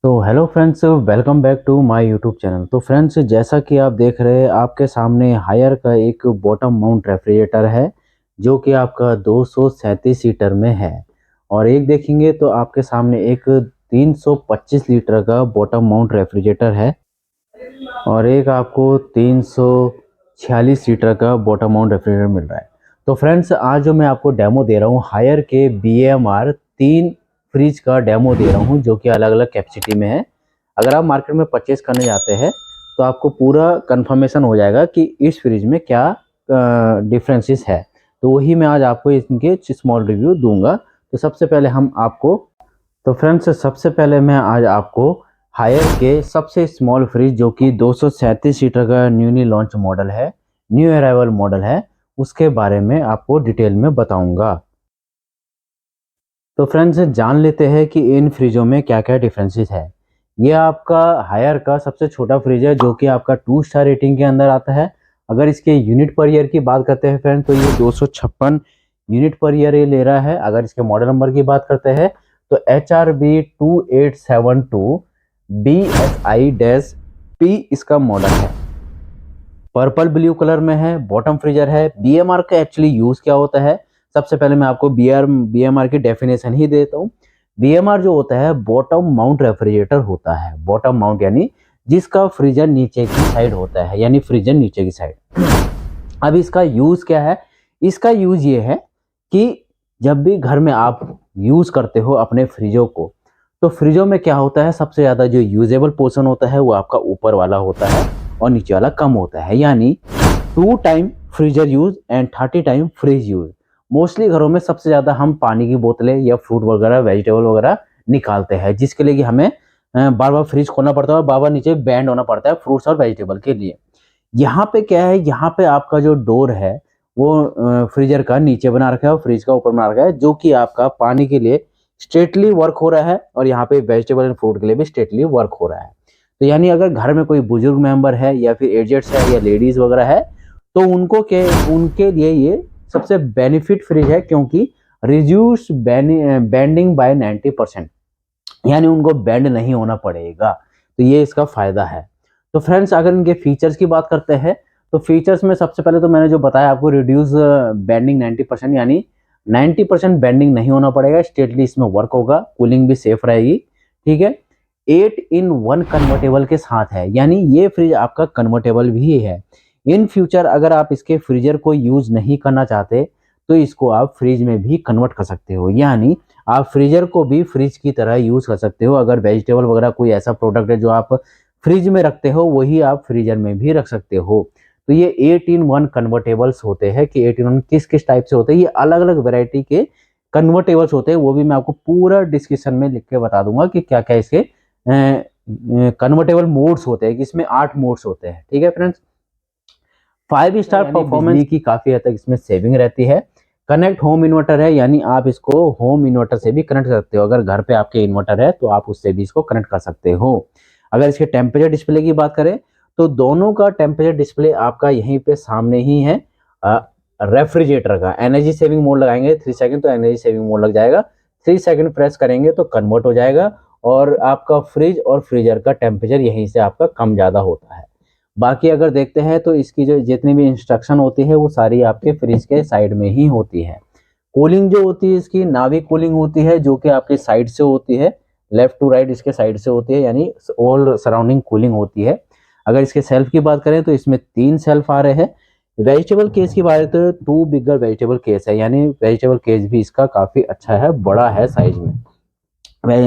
तो hello friends, welcome back to my YouTube channel. तो friends, जैसा कि आप देख रहे हैं, आपके सामने हायर का एक बॉटम माउंट रेफ्रिजरेटर है जो कि आपका 237 सीटर में है। और एक देखेंगे तो आपके सामने एक 325 लीटर का बॉटम माउंट रेफ्रिजरेटर है और एक आपको 346 लीटर का बॉटम माउंट रेफ्रिजरेटर मिल रहा है। तो फ्रेंड्स, आज जो मैं आपको डेमो दे रहा हूँ, हायर के BMR 3 फ्रिज का डेमो दे रहा हूँ जो कि अलग अलग कैपेसिटी में है। अगर आप मार्केट में परचेस करने जाते हैं तो आपको पूरा कंफर्मेशन हो जाएगा कि इस फ्रिज में क्या डिफरेंसेस है। तो वही मैं आज आपको इनके स्मॉल रिव्यू दूंगा। तो सबसे पहले हम आपको तो फ्रेंड्स, सबसे पहले मैं आज आपको हायर के सबसे स्मॉल फ्रिज जो कि 237 सीटर का न्यूली लॉन्च मॉडल है, न्यू अराइवल मॉडल है, उसके बारे में आपको डिटेल में बताऊंगा। तो फ्रेंड्स, जान लेते हैं कि इन फ्रिजों में क्या क्या डिफरेंसेस है। ये आपका हायर का सबसे छोटा फ्रिज है जो कि आपका 2 स्टार रेटिंग के अंदर आता है। अगर इसके यूनिट पर ईयर की बात करते हैं फ्रेंड्स, तो ये 256 यूनिट पर ईयर ये ले रहा है। अगर इसके मॉडल नंबर की बात करते हैं तो HRB2872 BSI-P इसका मॉडल है। पर्पल ब्लू कलर में है, बॉटम फ्रीजर है। BMR का एक्चुअली यूज क्या होता है, सबसे पहले मैं आपको BMR की डेफिनेशन ही देता हूँ। BMR जो होता है बॉटम माउंट रेफ्रिजरेटर होता है। बॉटम माउंट यानी जिसका फ्रीजर नीचे की साइड होता है, यानी फ्रीजर नीचे की साइड। अब इसका यूज क्या है, इसका यूज ये है कि जब भी घर में आप यूज करते हो अपने फ्रिजों को, तो फ्रिजों में क्या होता है, सबसे ज्यादा जो यूजेबल पोर्शन होता है वो आपका ऊपर वाला होता है और नीचे वाला कम होता है। यानी 2 time freezer use and 30 time fridge use. Mostly घरों में सबसे ज्यादा हम पानी की बोतलें या फ्रूट वगैरह वेजिटेबल वगैरह निकालते हैं, जिसके लिए कि हमें बार बार फ्रिज खोलना पड़ता है और बार बार नीचे बैंड होना पड़ता है फ्रूट्स और वेजिटेबल के लिए। यहाँ पे क्या है, यहाँ पे आपका जो डोर है वो फ्रीजर का नीचे बना रखा है और फ्रिज का ऊपर बना रखा है, जो कि आपका पानी के लिए स्ट्रेटली वर्क हो रहा है और यहाँ पे वेजिटेबल एंड फ्रूट के लिए भी स्ट्रेटली वर्क हो रहा है। तो यानी अगर घर में कोई बुजुर्ग मेंबर है या फिर एजेड्स है या लेडीज वगैरह है, तो उनके लिए ये सबसे बेनिफिट फ्रिज है, क्योंकि रिड्यूस बेंडिंग बाय 90%, यानी उनको बेंड नहीं होना पड़ेगा। तो ये इसका फायदा है। तो फ्रेंड्स, अगर इनके फीचर्स की बात करते हैं तो फीचर्स में सबसे पहले तो मैंने जो बताया आपको, रिड्यूस बेंडिंग 90%, यानी 90% बेंडिंग नहीं होना पड़ेगा, स्ट्रेटली इसमें वर्क होगा, कूलिंग भी सेफ रहेगी। ठीक है। 8-in-1 कन्वर्टेबल के साथ है, यानी ये फ्रिज आपका कन्वर्टेबल भी है। इन फ्यूचर अगर आप इसके फ्रीजर को यूज नहीं करना चाहते तो इसको आप फ्रिज में भी कन्वर्ट कर सकते हो, यानी आप फ्रीजर को भी फ्रिज की तरह यूज कर सकते हो। अगर वेजिटेबल वगैरह कोई ऐसा प्रोडक्ट है जो आप फ्रिज में रखते हो, वही आप फ्रीजर में भी रख सकते हो। तो ये 8-in-1 कन्वर्टेबल्स होते हैं। कि 8-in-1 किस किस टाइप से होते हैं, ये अलग अलग वेराइटी के कन्वर्टेबल्स होते हैं, वो भी मैं आपको पूरा डिस्क्रिप्शन में लिख के बता दूंगा कि क्या क्या इसके कन्वर्टेबल मोड्स होते हैं, कि इसमें 8 मोड्स होते हैं। ठीक है फ्रेंड्स। 5 स्टार परफॉर्मेंस की काफी हद तक इसमें सेविंग रहती है। कनेक्ट होम इन्वर्टर है, यानी आप इसको होम इन्वर्टर से भी कनेक्ट कर सकते हो। अगर घर पे आपके इन्वर्टर है तो आप उससे भी इसको कनेक्ट कर सकते हो। अगर इसके टेम्परेचर डिस्प्ले की बात करें तो दोनों का टेम्परेचर डिस्प्ले आपका यहीं पे सामने ही है। रेफ्रिजरेटर का एनर्जी सेविंग मोड लगाएंगे 3 सेकंड तो एनर्जी सेविंग मोड लग जाएगा। 3 सेकंड प्रेस करेंगे तो कन्वर्ट हो जाएगा और आपका फ्रिज और फ्रीजर का टेम्परेचर यहीं से आपका कम ज्यादा होता है। बाकी अगर देखते हैं तो इसकी जो जितनी भी इंस्ट्रक्शन होती है वो सारी आपके फ्रिज के साइड में ही होती है। कूलिंग जो होती है इसकी नावी कूलिंग होती है, जो कि आपके साइड से होती है, लेफ्ट टू राइट इसके साइड से होती है, यानी ऑल सराउंडिंग कूलिंग होती है। अगर इसके सेल्फ की बात करें तो इसमें 3 सेल्फ आ रहे हैं। वेजिटेबल केस की बात करें तो 2 बिगर वेजिटेबल केस है, यानी वेजिटेबल केस भी इसका काफी अच्छा है, बड़ा है साइज में।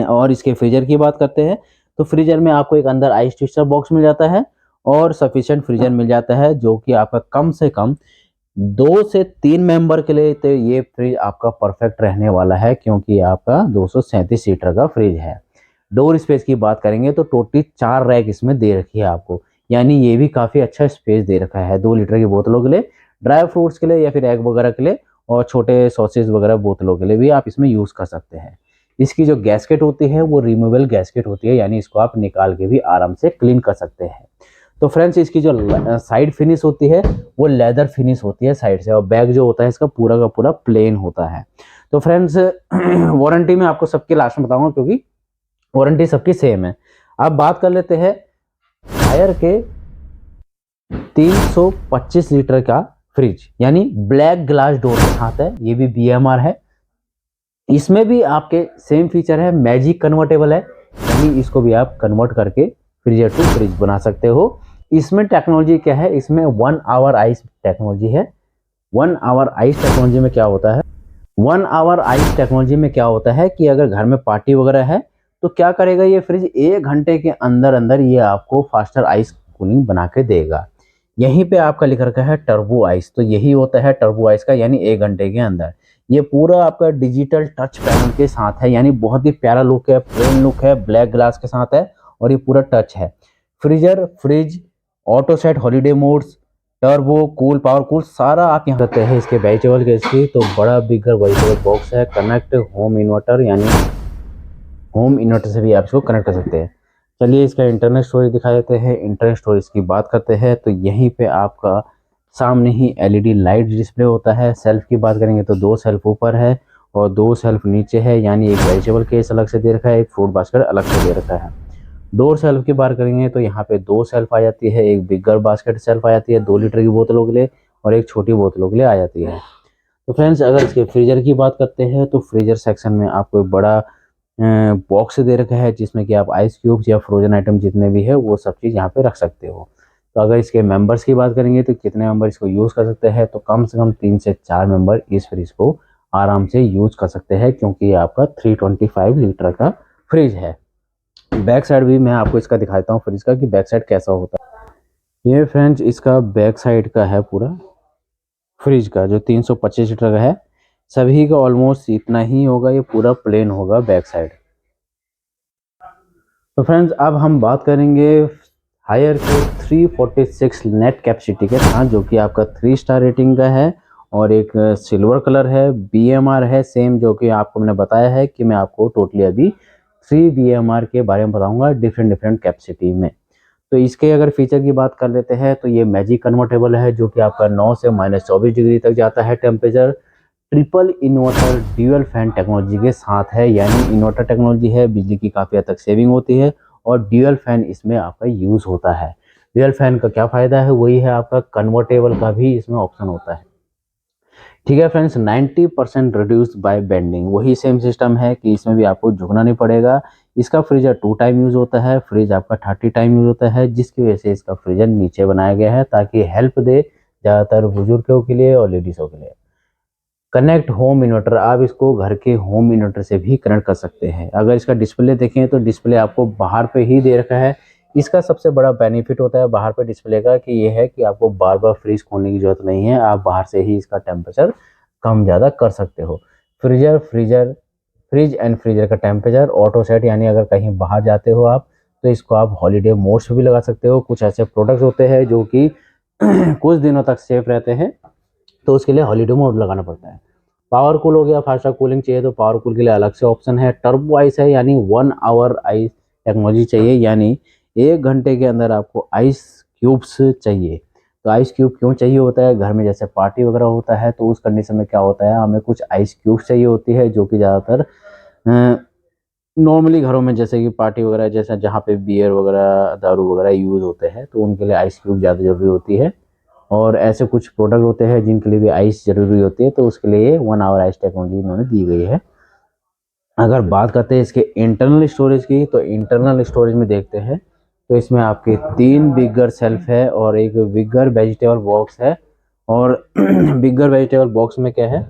और इसके फ्रीजर की बात करते हैं तो फ्रीजर में आपको एक अंदर आइस ट्विस्टर बॉक्स मिल जाता है और सफिशिएंट फ्रीजर मिल जाता है, जो कि आपका कम से कम 2 से 3 मेंबर के लिए तो ये फ्रिज आपका परफेक्ट रहने वाला है, क्योंकि आपका 237 सीटर का फ्रिज है। डोर स्पेस की बात करेंगे तो टोटली 4 रैक इसमें दे रखी है आपको, यानी ये भी काफी अच्छा स्पेस दे रखा है 2 लीटर की बोतलों के लिए, ड्राई फ्रूट्स के लिए या फिर एग वगैरह के लिए, और छोटे सॉसेज वगैरह बोतलों के लिए भी आप इसमें यूज कर सकते हैं। इसकी जो गैस्केट होती है वो रिमूवेबल गैस्केट होती है, यानी इसको आप निकाल के भी आराम से क्लीन कर सकते हैं। तो फ्रेंड्स, इसकी जो साइड फिनिश होती है वो लेदर फिनिश होती है साइड से, और बैग जो होता है इसका पूरा का पूरा प्लेन होता है। तो फ्रेंड्स, वारंटी में आपको सबके लास्ट में बताऊंगा, क्योंकि वारंटी सबकी सेम है। अब बात कर लेते हैं हायर के 325 लीटर का फ्रिज, यानी ब्लैक ग्लास डोर के साथ है, ये भी बीएमआर है। इसमें भी आपके सेम फीचर है, मैजिक कन्वर्टेबल है, यानी इसको भी आप कन्वर्ट करके फ्रीजर टू फ्रिज बना सकते हो। इसमें टेक्नोलॉजी क्या है, इसमें 1 आवर आइस टेक्नोलॉजी है। 1 आवर आइस टेक्नोलॉजी में क्या होता है, 1 आवर आइस टेक्नोलॉजी में क्या होता है कि अगर घर में पार्टी वगैरह है तो क्या करेगा ये फ्रिज, 1 घंटे के अंदर अंदर ये आपको फास्टर आइस कूलिंग बना के देगा। यहीं पे आपका लिख रखा है टर्बो आइस, तो यही होता है टर्बो आइस का, यानी 1 घंटे के अंदर। ये पूरा आपका डिजिटल टच पैनल के साथ है, यानी बहुत ही प्यारा लुक है, प्लेन लुक है, ब्लैक ग्लास के साथ है और ये पूरा टच है। Freezer, fridge, auto set, holiday modes, turbo, cool, power cool, सारा आप यहाँ करते हैं। इसके वेजिटेबल के इसकी तो बड़ा बिगर वेजिटेबल बॉक्स है। कनेक्ट होम इन्वर्टर, यानी होम इन्वर्टर से भी आप इसको कनेक्ट कर सकते हैं। चलिए इसका इंटरनल स्टोरेज दिखा देते हैं। इंटरनल स्टोरेज की बात करते हैं तो यहीं पे आपका सामने ही एलईडी लाइट डिस्प्ले होता है। सेल्फ की बात करेंगे तो 2 सेल्फ ऊपर है और 2 सेल्फ नीचे है, यानी एक वेजिटेबल केस अलग से दे रखा है, एक फ्रूट बास्केट अलग से दे रखा है। डोर सेल्फ की बात करेंगे तो यहाँ पे 2 सेल्फ आ जाती है, एक बिगर बास्केट सेल्फ आ जाती है 2 लीटर की बोतलों के लिए और एक छोटी बोतलों के लिए आ जाती है। तो फ्रेंड्स अगर इसके फ्रीजर की बात करते हैं तो फ्रीजर सेक्शन में आपको एक बड़ा बॉक्स दे रखा है जिसमें कि आप आइस क्यूब्स या फ्रोजन आइटम जितने भी है वो सब चीज़ यहाँ पे रख सकते हो। तो अगर इसके मेंबर्स की बात करेंगे तो कितने मेंबर इसको यूज़ कर सकते हैं, तो कम से कम 3 से 4 मेंबर इस फ्रिज को आराम से यूज़ कर सकते हैं, क्योंकि ये आपका 325 लीटर का फ्रिज है। बैक साइड भी मैं आपको इसका दिखा देता हूँ फ्रिज का कि बैक साइड कैसा होता है। ये फ्रेंड्स इसका बैक साइड का है पूरा फ्रिज का, जो 325 लीटर का है। सभी का ऑलमोस्ट इतना ही होगा, ये पूरा प्लेन होगा बैक साइड। तो फ्रेंड्स अब हम बात करेंगे हायर के 346 नेट कैपेसिटी के साथ, जो कि आपका 3 स्टार रेटिंग का है और एक सिल्वर कलर है, बीएमआर है सेम, जो कि आपको मैंने बताया है कि मैं आपको टोटली अभी 3 बीएमआर के बारे में बताऊंगा डिफरेंट कैपेसिटी में। तो इसके अगर फीचर की बात कर लेते हैं तो ये मैजिक कन्वर्टेबल है, जो कि आपका 9 से -24 डिग्री तक जाता है temperature. Triple inverter dual fan technology के साथ है, यानी इन्वर्टर टेक्नोलॉजी है, बिजली की काफ़ी हद तक सेविंग होती है और ड्यूअल फैन इसमें आपका यूज़ होता है। ड्यूअल फैन का क्या फ़ायदा है, वही है आपका कन्वर्टेबल का भी इसमें ऑप्शन होता है। ठीक है फ्रेंड्स, 90% रिड्यूस्ड बाय बेंडिंग, वही सेम सिस्टम है कि इसमें भी आपको झुकना नहीं पड़ेगा। इसका फ्रीजर 2 टाइम यूज़ होता है, फ्रिज आपका 30 टाइम यूज़ होता है, जिसकी वजह से इसका फ्रीजर नीचे बनाया गया है ताकि हेल्प दे ज़्यादातर बुजुर्गों के लिए और लेडीज़ों के लिए। कनेक्ट होम इन्वर्टर, आप इसको घर के होम इन्वर्टर से भी कनेक्ट कर सकते हैं। अगर इसका डिस्प्ले देखें तो डिस्प्ले आपको बाहर पे ही दे रखा है। इसका सबसे बड़ा बेनिफिट होता है बाहर पे डिस्प्ले का कि ये है कि आपको बार बार फ्रीज खोलने की ज़रूरत नहीं है, आप बाहर से ही इसका टेम्परेचर कम ज़्यादा कर सकते हो। फ्रिज एंड फ्रीजर का टेम्परेचर ऑटो सेट, यानी अगर कहीं बाहर जाते हो आप तो इसको आप हॉलीडे मोड्स पे भी लगा सकते हो। कुछ ऐसे प्रोडक्ट्स होते हैं जो कि कुछ दिनों तक सेफ रहते हैं, तो उसके लिए हॉलीडे मोड लगाना पड़ता है। पावर कूल हो गया, फास्टर कूलिंग चाहिए तो पावर कूल के लिए अलग से ऑप्शन है। टर्बो आइस है, यानी 1 आवर आइस टेक्नोलॉजी चाहिए, यानी 1 घंटे के अंदर आपको आइस क्यूब्स चाहिए। तो आइस क्यूब क्यों चाहिए होता है, घर में जैसे पार्टी वगैरह होता है तो उस कंडीशन में क्या होता है, हमें कुछ आइस क्यूब्स चाहिए होती है, जो कि ज़्यादातर नॉर्मली घरों में जैसे कि पार्टी वगैरह जैसे जहाँ पे बियर वगैरह दारू वगैरह यूज़ होते हैं तो उनके लिए आइस क्यूब ज़्यादा ज़रूरी होती है। और ऐसे कुछ प्रोडक्ट होते हैं जिनके लिए भी आइस ज़रूरी होती है, तो उसके लिए 1 आवर आइस टेक्नोलॉजी इन्होंने दी गई है। अगर बात करते हैं इसके इंटरनल स्टोरेज की, तो इंटरनल स्टोरेज में देखते हैं तो इसमें आपके 3 बिगर सेल्फ है और एक बिगर वेजिटेबल बॉक्स है। और बिगर वेजिटेबल बॉक्स में क्या है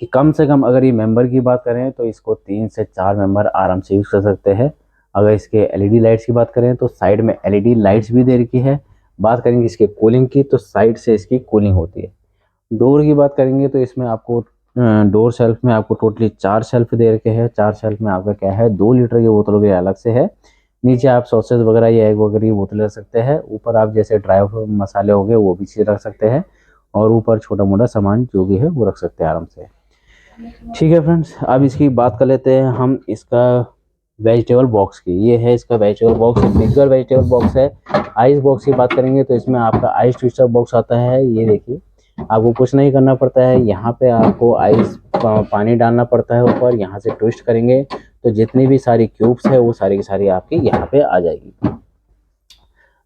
कि कम से कम अगर ये मेंबर की बात करें तो इसको 3 से 4 मेंबर आराम से यूज़ कर सकते हैं। अगर इसके एलईडी लाइट्स की बात करें तो साइड में एलईडी लाइट्स भी दे रखी है। बात करेंगे इसके कूलिंग की तो साइड से इसकी कूलिंग होती है। डोर की बात करेंगे तो इसमें आपको डोर शेल्फ में आपको टोटली 4 शेल्फ दे रखे हैं। 4 शेल्फ में आपका क्या है 2 लीटर की बोतलों के अलग से है। नीचे आप सॉसेज वगैरह या एग वगैरह की बोतलें रख सकते हैं। ऊपर आप जैसे ड्राई मसाले हो गए वो भी चीज़ रख सकते हैं और ऊपर छोटा मोटा सामान जो भी है वो रख सकते हैं आराम से। ठीक है फ्रेंड्स, अब इसकी बात कर लेते हैं हम इसका वेजिटेबल बॉक्स की। ये है इसका वेजिटेबल बॉक्स, बिगर वेजिटेबल बॉक्स है। आइस बॉक्स की बात करेंगे तो इसमें आपका आइस ट्विस्टर बॉक्स आता है। ये देखिए, आपको कुछ नहीं करना पड़ता है, यहाँ पे आपको आइस पानी डालना पड़ता है ऊपर, यहाँ से ट्विस्ट करेंगे तो जितनी भी सारी क्यूब्स है वो सारी की सारी आपकी यहाँ पे आ जाएगी।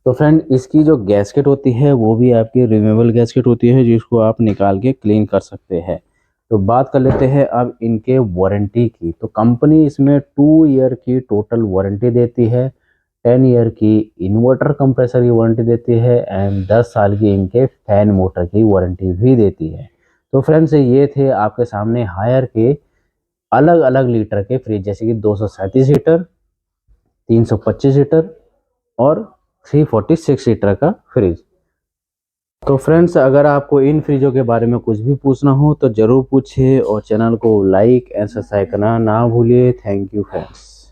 तो फ्रेंड इसकी जो गैस्केट होती है वो भी आपकी रिमूवेबल गैस्केट होती है, जिसको आप निकाल के क्लीन कर सकते हैं। तो बात कर लेते हैं अब इनके वारंटी की। तो कंपनी इसमें 2 ईयर की टोटल वारंटी देती है, 10 ईयर की इन्वर्टर कंप्रेसर की वारंटी देती है एंड 10 साल की इनके फैन मोटर की वारंटी भी देती है। तो फ्रेंड्स ये थे आपके सामने हायर के अलग अलग लीटर के फ्रिज, जैसे कि 237 लीटर, 325 लीटर और 346 लीटर का फ्रिज। तो फ्रेंड्स अगर आपको इन फ्रिजों के बारे में कुछ भी पूछना हो तो ज़रूर पूछिए और चैनल को लाइक एंड सब्सक्राइब करना ना भूलिए। Thank you friends.